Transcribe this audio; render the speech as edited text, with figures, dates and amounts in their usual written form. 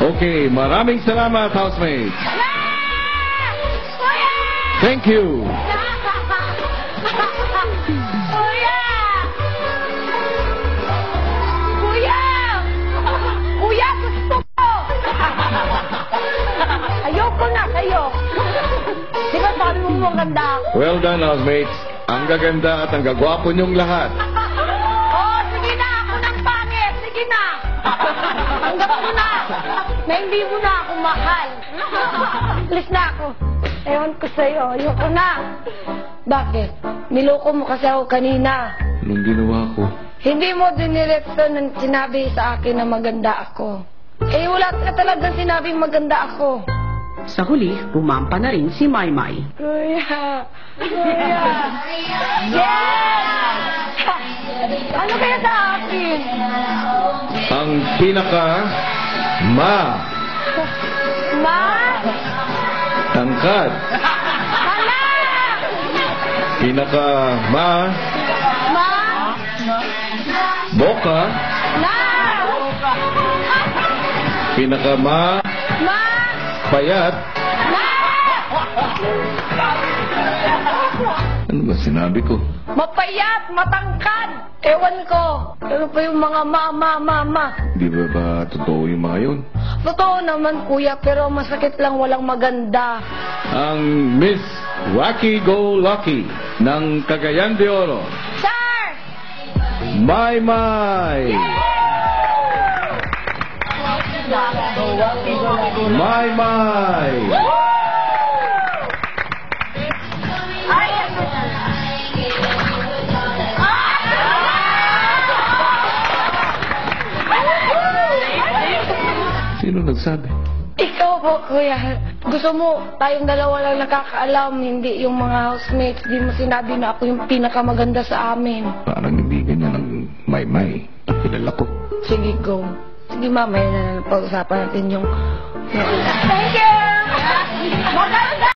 Okay, maraming salamat, housemates. Thank you. Kuya! Kuya! Kuya, gusto ko! Ayoko na kayo. Di ba sabi mo maganda ako? Well done, housemates. Ang gaganda at ang gagwapo niyong lahat. Oh, sige na! Ako ng pangit! Sige na! Tanggap mo na! Na hindi mo na ako mahal. Alis na ako. Ewan ko sa'yo. Ayoko na. Bakit? Niloko mo kasi ako kanina. Anong ginawa ko? Hindi mo dinirekto ng sinabi sa akin na maganda ako. Eh, wala ka talagang sinabing maganda ako. Sa huli, rumampa na rin si Maymay. Kuya! Kuya! Yes! Ano kaya sa akin? Ang pinaka ma Ma? tangkad. Hala! Pinaka ma Ma? boka. Na! Pinaka ma Ma! payat. Ma! Ano ba sinabi ko? Mapayat, matangkad. Ewan ko. Ano pa yung mga mama? Di ba totoo yung mga yun? Totoo naman, kuya, pero masakit lang walang maganda. Ang Miss Wacky Go Lucky ng Cagayan de Oro, Sir! Maymay! Maymay! Sino nagsabi? Ikaw po, kuya. Gusto mo, tayong dalawa lang nakakaalam, hindi yung mga housemates. Di mo sinabi na ako yung pinakamaganda sa amin. Parang hindi ganyan ang Maymay. Kilala ko. Sige, go. Sige, mamaya na pag-usapan natin yung... Thank you! Maganda!